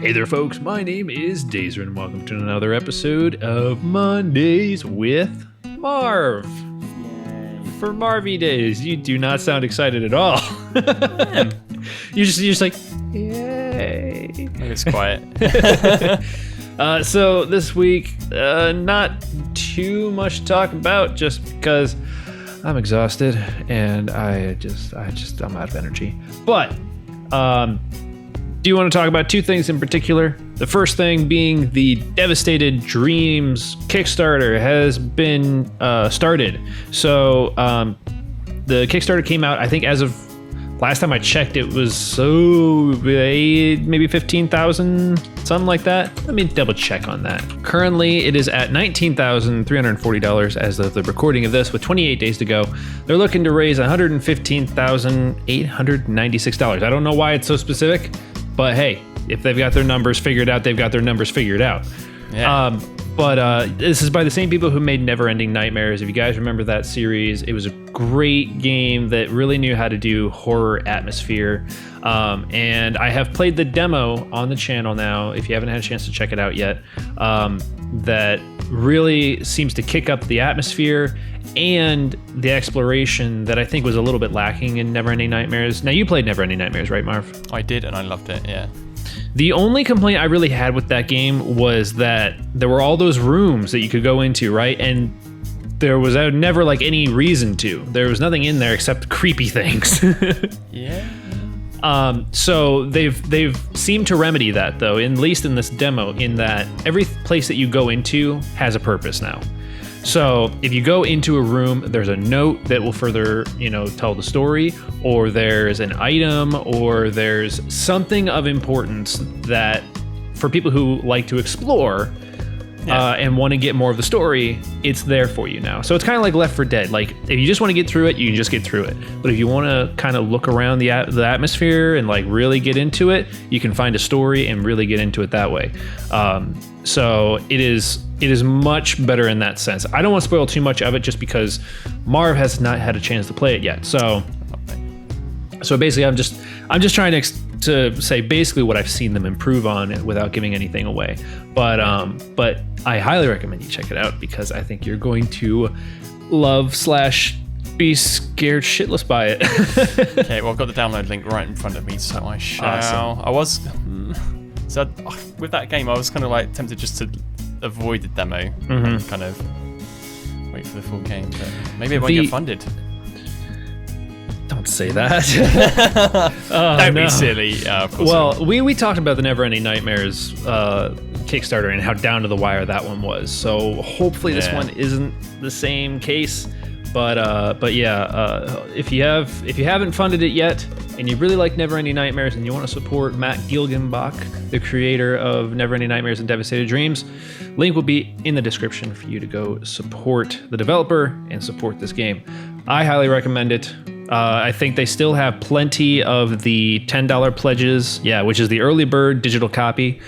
Hey there, folks. My name is Daizoren, and welcome to another episode of MonDaiz with Marv. Yay. For MarviDaiz, you do not sound excited at all. You're just like, yay. It's quiet. So this week, not too much to talk about, just because I'm exhausted and I'm out of energy. But do you want to talk about two things in particular? The first thing being the Devastated Dreams Kickstarter has been started. So the Kickstarter came out, I think as of last time I checked, it was maybe 15,000, something like that. Let me double check on that. Currently, it is at $19,340 as of the recording of this, with 28 days to go. They're looking to raise $115,896. I don't know why it's so specific, but hey, if they've got their numbers figured out, they've got their numbers figured out. Yeah. But this is by the same people who made Neverending Nightmares. If you guys remember that series, it was a great game that really knew how to do horror atmosphere. And I have played the demo on the channel now, if you haven't had a chance to check it out yet, that really seems to kick up the atmosphere and the exploration that I think was a little bit lacking in Neverending Nightmares. Now, you played Neverending Nightmares, right, Marv? I did, and I loved it, yeah. The only complaint I really had with that game was that there were all those rooms that you could go into, right? And there was never like any reason to. There was nothing in there except creepy things. Yeah. So they've seemed to remedy that, though, at least in this demo, in that every place that you go into has a purpose now. So if you go into a room, there's a note that will further, tell the story, or there's an item, or there's something of importance that for people who like to explore and want to get more of the story, it's there for you now. So it's kind of like Left 4 Dead. Like if you just want to get through it, you can just get through it. But if you want to kind of look around the atmosphere and like really get into it, you can find a story and really get into it that way. So it is much better in that sense. I don't want to spoil too much of it just because Marv has not had a chance to play it yet. So basically, I'm just trying to say basically what I've seen them improve on it without giving anything away. But I highly recommend you check it out because I think you're going to love / be scared shitless by it. Okay, well, I've got the download link right in front of me, so I shall. Awesome. With that game, I was kind of like tempted just to avoid the demo and kind of wait for the full game, but maybe it won't get funded. Don't say that. Don't be silly. Of course. Well, we talked about the Neverending Nightmares Kickstarter and how down to the wire that one was. So hopefully this one isn't the same case. But yeah, if you haven't funded it yet and you really like Neverending Nightmares and you want to support Matt Gilgenbach, the creator of Neverending Nightmares and Devastated Dreams, link will be in the description for you to go support the developer and support this game. I highly recommend it. I think they still have plenty of the $10 pledges, which is the early bird digital copy,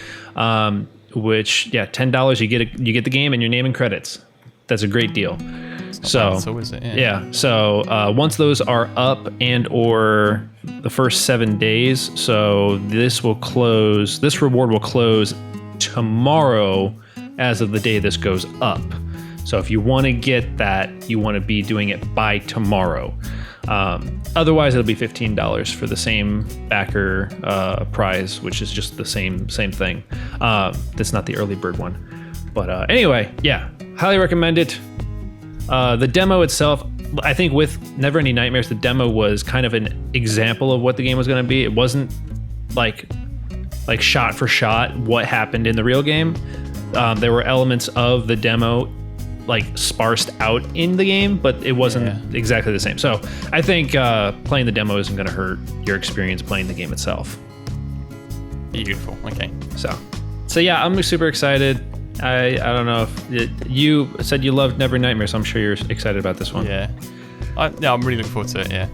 which $10 you get the game and your name and credits. That's a great deal. So is it? Yeah. So once those are up and or the first 7 days, so this reward will close tomorrow as of the day this goes up. So if you want to get that, you want to be doing it by tomorrow. Otherwise, it'll be $15 for the same backer prize, which is just the same thing. That's not the early bird one. But anyway, highly recommend it. The demo itself, I think with Neverending Nightmares, the demo was kind of an example of what the game was going to be. It wasn't like shot for shot what happened in the real game. There were elements of the demo like sparsed out in the game, but it wasn't exactly the same. So I think playing the demo isn't going to hurt your experience playing the game itself. Beautiful. Okay. So yeah, I'm super excited. I don't know if you said you loved Neverending Nightmares, so I'm sure you're excited about this one. Yeah. I'm really looking forward to it. Yeah.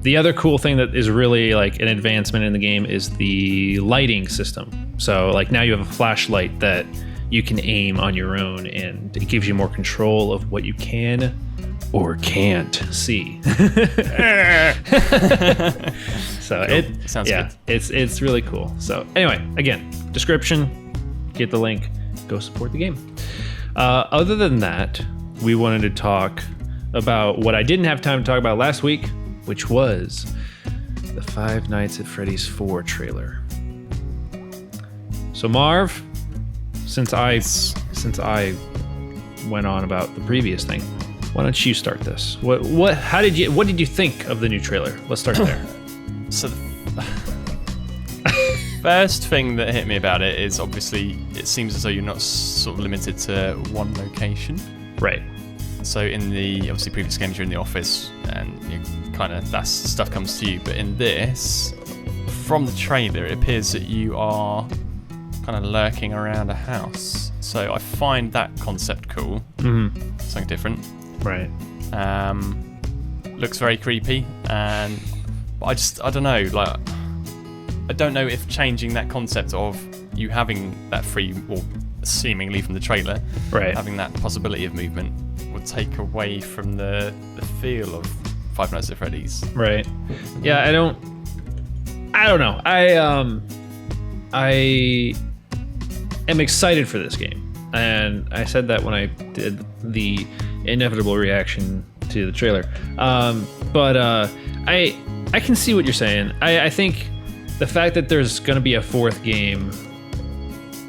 The other cool thing that is really like an advancement in the game is the lighting system. So like now you have a flashlight that you can aim on your own, and it gives you more control of what you can or can't see. So Cool. it Sounds good. It's really cool. So anyway, again, description, get the link, go support the game. Other than that, we wanted to talk about what I didn't have time to talk about last week, which was the Five Nights at Freddy's 4 trailer. So Marv, since I went on about the previous thing, why don't you start this? What did you think of the new trailer? Let's start there. So the first thing that hit me about it is obviously it seems as though you're not sort of limited to one location. Right. So in the obviously previous games you're in the office and you kind of that stuff comes to you, but in this, from the trailer, it appears that you are kind of lurking around a house. So I find that concept cool. Mm-hmm. Something different. Right. Looks very creepy, and but I don't know. Like, I don't know if changing that concept of you having that free, or seemingly from the trailer, Right. having that possibility of movement would take away from the feel of Five Nights at Freddy's. Right. Yeah, I don't know. I am excited for this game. And I said that when I did the inevitable reaction to the trailer. But I can see what you're saying. I think the fact that there's going to be a fourth game,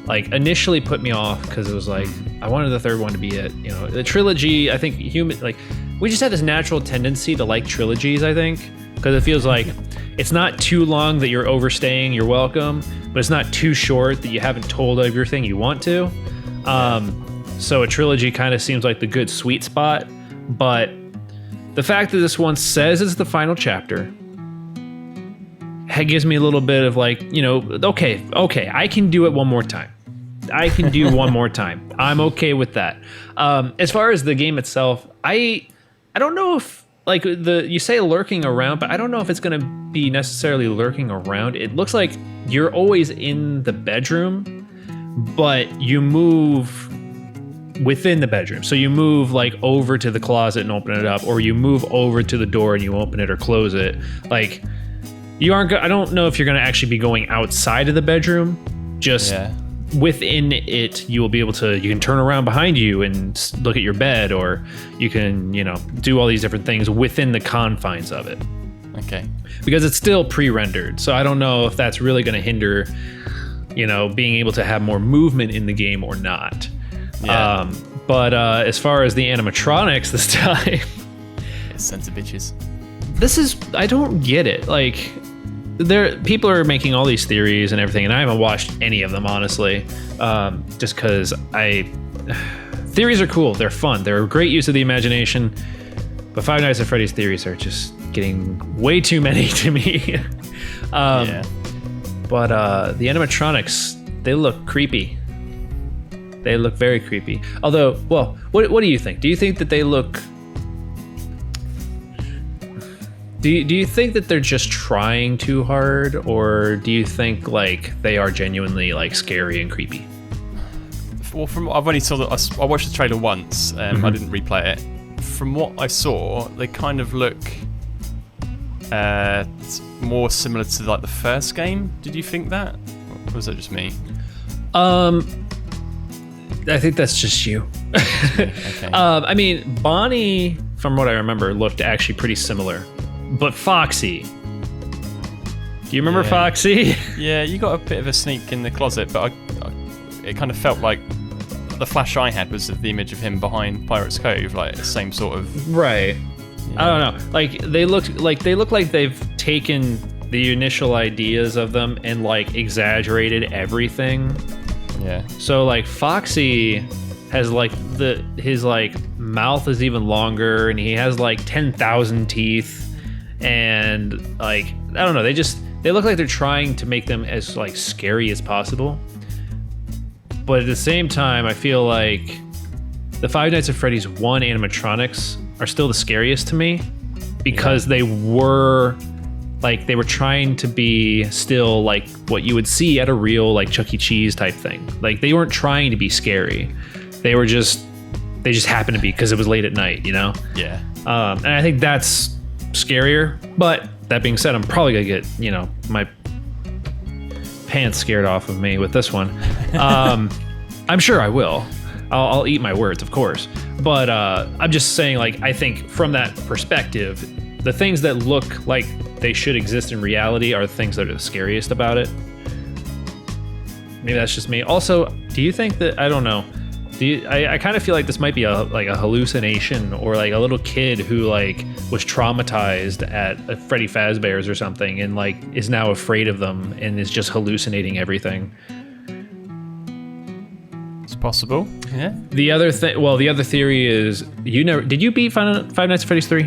like, initially put me off because it was like, I wanted the third one to be it. You know, the trilogy, I think we just have this natural tendency to like trilogies, I think, because it feels like it's not too long that you're overstaying your welcome, but it's not too short that you haven't told everything you want to. So a trilogy kind of seems like the good sweet spot, but the fact that this one says it's the final chapter, it gives me a little bit of like, you know, okay, I can do it one more time. I can do one more time. I'm okay with that. As far as the game itself, I don't know if, like, you say lurking around, but I don't know if it's going to be necessarily lurking around. It looks like you're always in the bedroom, but you move within the bedroom. So you move like over to the closet and open it up, or you move over to the door and you open it or close it. Like, I don't know if you're going to actually be going outside of the bedroom. Just within it, you will be able to, you can turn around behind you and look at your bed, or you can, you know, do all these different things within the confines of it. Okay. Because it's still pre-rendered. So I don't know if that's really going to hinder, you know, being able to have more movement in the game or not. Yeah. But as far as the animatronics this time, it's sent to bitches. I don't get it. Like, people are making all these theories and everything, and I haven't watched any of them, honestly, just because theories are cool. They're fun. They're a great use of the imagination, but Five Nights at Freddy's theories are just getting way too many to me. But the animatronics, they look creepy. They look very creepy. Although, well, what do you think? Do you think that they look... Do you think that they're just trying too hard, or do you think like they are genuinely like scary and creepy? Well, from I've only saw I watched the trailer once. I didn't replay it. From what I saw, they kind of look more similar to like the first game. Did you think that, or was that just me? I think that's just you. Okay. I mean, Bonnie, from what I remember, looked actually pretty similar. But Foxy, do you remember Foxy? Yeah, you got a bit of a sneak in the closet, but it kind of felt like the flash I had was the image of him behind Pirates Cove, like the same sort of. Right. Yeah. I don't know. Like they look like they've taken the initial ideas of them and like exaggerated everything. Yeah. So like Foxy has like his like mouth is even longer, and he has like 10,000 teeth. And like, I don't know, they look like they're trying to make them as like scary as possible. But at the same time, I feel like the Five Nights at Freddy's 1 animatronics are still the scariest to me, because they were trying to be still like what you would see at a real like Chuck E. Cheese type thing. Like, they weren't trying to be scary. They were just They just happened to be because it was late at night, you know? Yeah. And I think that's scarier. But that being said, I'm probably going to get, you know, my pants scared off of me with this one. I'm sure I will. I'll eat my words, of course. But I'm just saying, like, I think from that perspective, the things that look like they should exist in reality are the things that are the scariest about it. Maybe that's just me. Also, do you think that, I don't know, I kind of feel like this might be a hallucination, or like a little kid who like was traumatized at a Freddy Fazbear's or something and like is now afraid of them and is just hallucinating everything. It's possible. Yeah. The other theory is, did you beat Five Nights at Freddy's 3?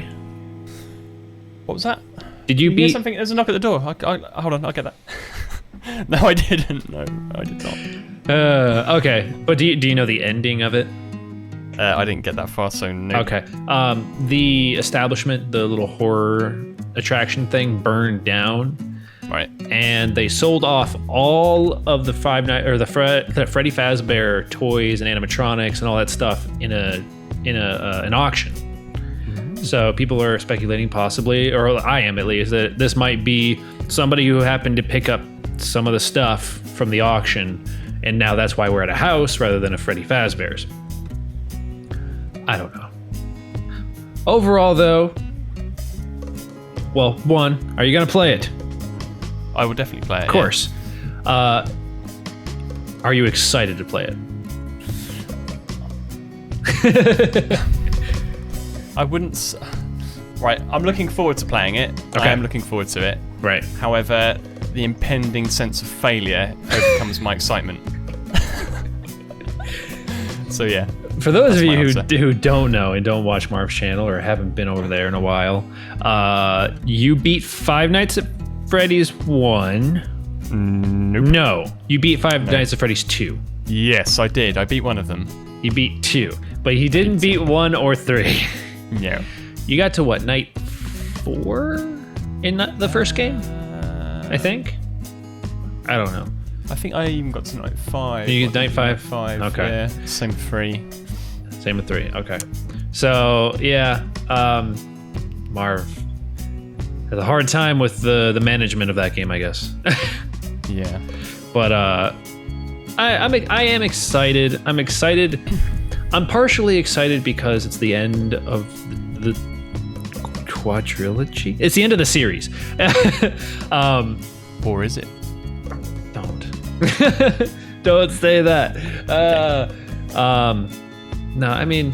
What was that? Did you beat something? There's a knock at the door. Hold on, I'll get that. No, I didn't. No, I did not. Okay, but do you know the ending of it? I didn't get that far, so no. Okay. The establishment, the little horror attraction thing, burned down. Right. And they sold off all of the Freddy Fazbear toys and animatronics and all that stuff in an auction. So people are speculating possibly, or I am at least, that this might be somebody who happened to pick up some of the stuff from the auction, and now that's why we're at a house rather than a Freddy Fazbear's. I don't know. Overall, though, well, one, are you gonna play it? I will definitely play it. Of course. Yeah. Are you excited to play it? I wouldn't. Right, I'm looking forward to playing it. Okay. I am looking forward to it. Right. However, the impending sense of failure overcomes my excitement. So yeah. For those of you who don't know and don't watch Marv's channel or haven't been over there in a while, you beat Five Nights at Freddy's 1. Nope. No, you beat Five Nights at Freddy's 2. Yes, I did. I beat one of them. You beat 2, but he didn't beat 1 or 3. No. You got to what, night 4 in the first game? I think. I don't know. I think I even got to night 5. You get night 5? 5. Okay. Yeah. Same with 3. Same with 3. Okay. So yeah, Marv has a hard time with the management of that game, I guess. Yeah. But I am excited. I'm excited. I'm partially excited because it's the end of the quadrilogy. It's the end of the series. Or is it? Don't say that. No, I mean,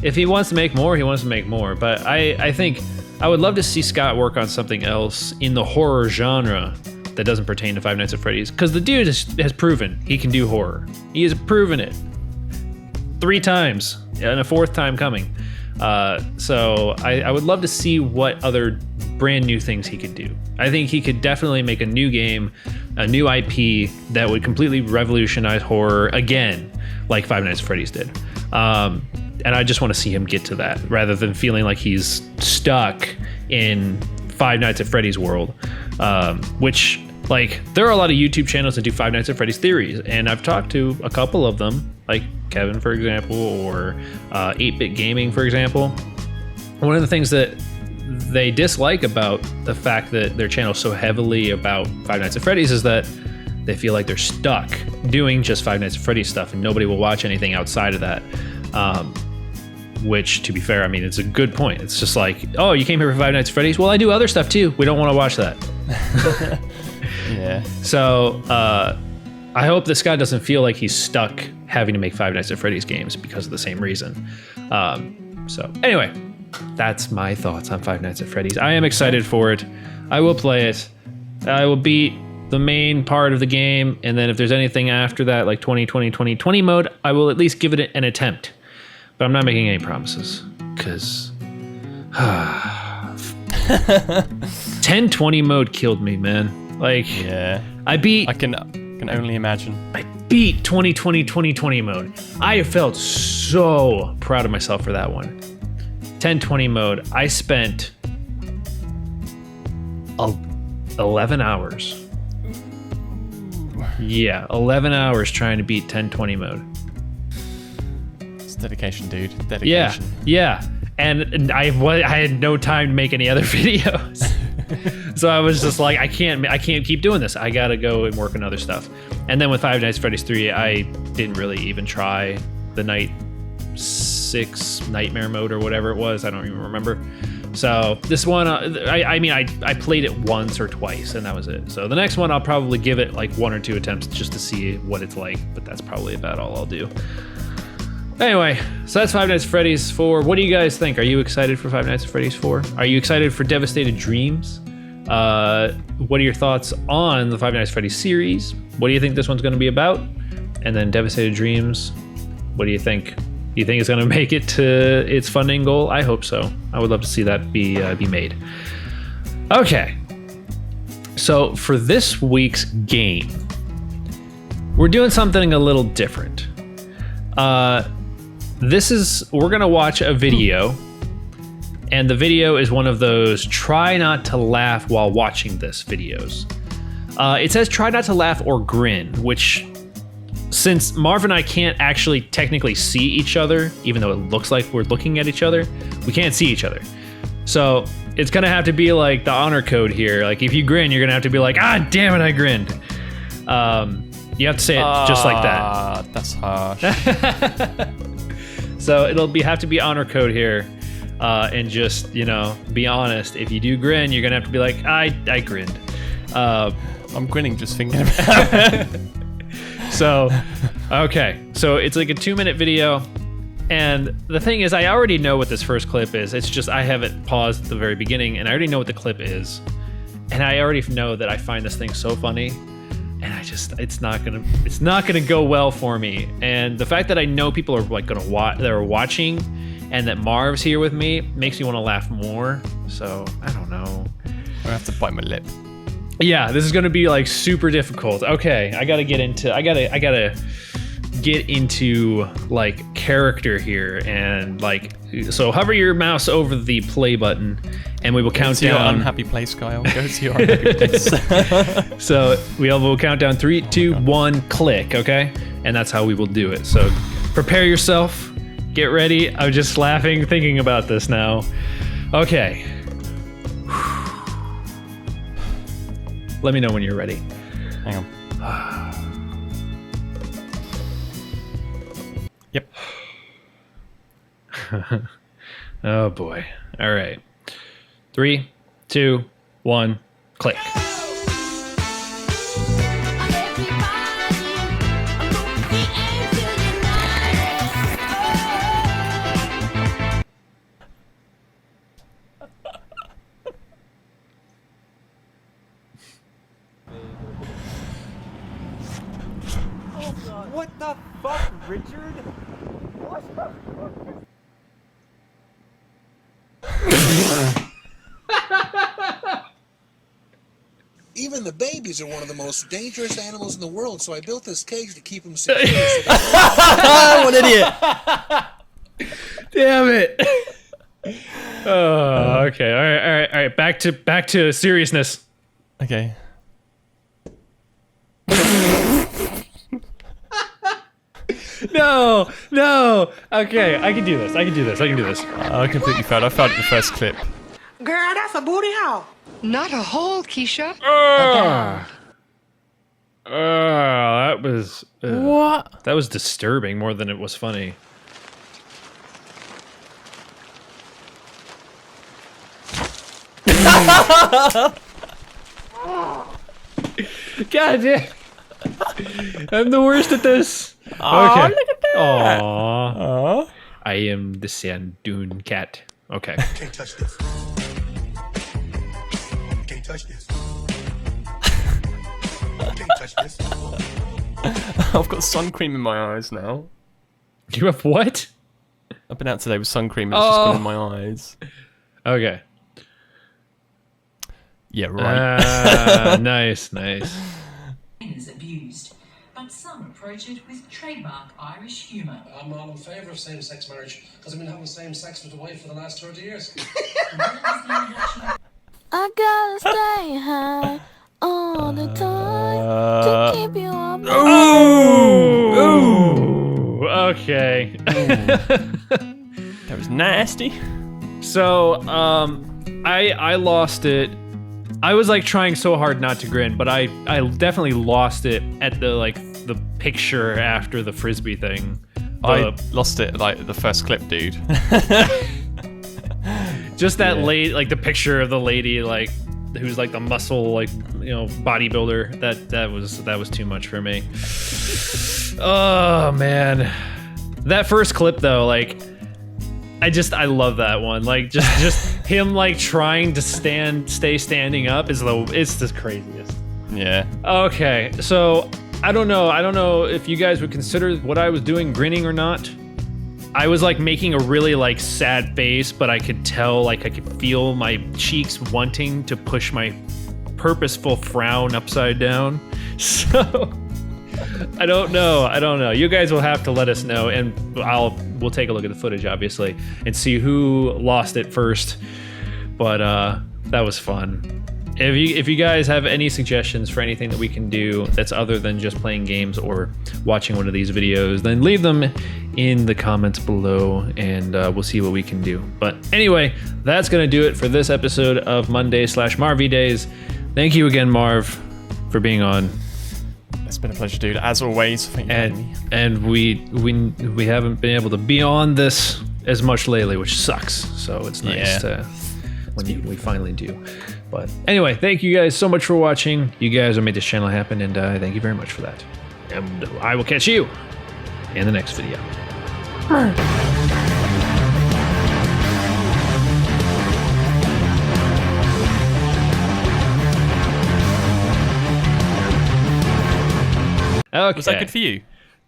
if he wants to make more, he wants to make more. But I think I would love to see Scott work on something else in the horror genre that doesn't pertain to Five Nights at Freddy's, because the dude has proven he can do horror. He has proven it 3 times, and a 4th time coming. So I would love to see what other brand new things he could do. I think he could definitely make a new game, a new IP that would completely revolutionize horror again, like Five Nights at Freddy's did. And I just want to see him get to that, rather than feeling like he's stuck in Five Nights at Freddy's world, which, like, there are a lot of YouTube channels that do Five Nights at Freddy's theories, and I've talked to a couple of them, like Kevin, for example, or 8-Bit Gaming, for example. One of the things that they dislike about the fact that their channel is so heavily about Five Nights at Freddy's is that they feel like they're stuck doing just Five Nights at Freddy's stuff, and nobody will watch anything outside of that. Which, to be fair, I mean, it's a good point. It's just like, oh, you came here for Five Nights at Freddy's? Well, I do other stuff too. We don't want to watch that. Yeah. So I hope this guy doesn't feel like he's stuck having to make Five Nights at Freddy's games because of the same reason. So anyway, that's my thoughts on Five Nights at Freddy's. I am excited for it. I will play it. I will beat the main part of the game, and then if there's anything after that, like 20 mode, I will at least give it an attempt. But I'm not making any promises, because 1020 mode killed me, man. Like, yeah, I can only imagine. I beat 2020 mode. I felt so proud of myself for that one. 1020 mode, I spent 11 hours. Yeah, 11 hours trying to beat 1020 mode. dedication, dude. Yeah, Dedication. yeah. And I had no time to make any other videos. So I was just like, I can't keep doing this. I gotta go and work on other stuff. And then with Five Nights at Freddy's 3, I didn't really even try the night 6 nightmare mode or whatever it was. I don't even remember. So this one, I played it once or twice and that was it. So the next one, I'll probably give it like 1 or 2 attempts just to see what it's like, but that's probably about all I'll do. Anyway, so that's Five Nights at Freddy's 4. What do you guys think? Are you excited for Five Nights at Freddy's 4? Are you excited for Devastated Dreams? What are your thoughts on the Five Nights at Freddy's series? What do you think this one's going to be about? And then Devastated Dreams, what do you think? Do you think it's going to make it to its funding goal? I hope so. I would love to see that be made. Okay. So for this week's game, we're doing something a little different. We're going to watch a video, and the video is one of those try not to laugh while watching this videos. It says try not to laugh or grin, which, since Marv and I can't actually technically see each other, even though it looks like we're looking at each other, we can't see each other. So it's gonna have to be like the honor code here. Like if you grin, you're gonna have to be like, ah, damn it, I grinned. You have to say it just like that. That's harsh. So have to be honor code here, and just, be honest. If you do grin, you're gonna have to be like, I grinned. I'm grinning just thinking about it. So, okay. So it's like a 2-minute video. And the thing is, I already know what this first clip is. It's just I have it paused at the very beginning, and I already know what the clip is. And I already know that I find this thing so funny. And it's not gonna go well for me. And the fact that I know people are like they're watching, and that Marv's here with me makes me want to laugh more. So I don't know. I have to bite my lip. Yeah, this is gonna be like super difficult. Okay, I gotta get into like character here, and like, so hover your mouse over the play button, and we will count down. Your unhappy place, Kyle. Go to your unhappy place. So will count down 3, 2, 1, click. Okay, and that's how we will do it. So prepare yourself, get ready. I'm just laughing thinking about this now. Okay. Let me know when you're ready. Hang on. Yep. Oh boy. All right. 3, 2, 1, click. What the fuck, Richard? What the fuck? Even the babies are one of the most dangerous animals in the world, so I built this cage to keep them secure. What an idiot! Damn it! Oh, okay. All right. Back to seriousness. Okay. No. Okay, I can do this. I Completely failed. I failed at the first clip. Girl, that's a booty hole. Not a hole, Keisha. That was What? That was disturbing more than it was funny. God damn. I'm the worst at this. Oh, Okay. look at that. Aww. I am the sand dune cat. Okay. Can't touch this. Can't touch this. Can't touch this. I've got sun cream in my eyes now. You have what? I've been out today with sun cream. It's just gone in my eyes. Okay. Yeah, right. Nice. Is abused, but some approach it with trademark Irish humour. I'm all in favour of same-sex marriage because I've been having same sex with a wife for the last 30 years. I gotta stay high all the time to keep you up. Ooh. Okay. That was nasty. So, I lost it. I was like trying so hard not to grin, but I definitely lost it at the picture after the frisbee thing. I lost it like the first clip, dude. Just that late, like the picture of the lady, like who's like the muscle, like bodybuilder. That was too much for me. Oh man, that first clip though, like. I love that one. Like just him like trying to stay standing up it's the craziest. Yeah. Okay, so I don't know if you guys would consider what I was doing grinning or not. I was like making a really like sad face, but I could tell, like I could feel my cheeks wanting to push my purposeful frown upside down. So I don't know. You guys will have to let us know, and we'll take a look at the footage, obviously, and see who lost it first. But that was fun. If you guys have any suggestions for anything that we can do that's other than just playing games or watching one of these videos, then leave them in the comments below, and we'll see what we can do. But anyway, that's gonna do it for this episode of MonDaiz/MarviDaiz. Thank you again, Marv, for being on. It's been a pleasure, dude. As always, thank you for having me. And we haven't been able to be on this as much lately, which sucks. So it's nice when we finally do. But anyway, thank you guys so much for watching. You guys have made this channel happen, and thank you very much for that. And I will catch you in the next video. Okay. Was that good for you?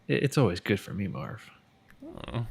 It's always good for me, Marv. Oh.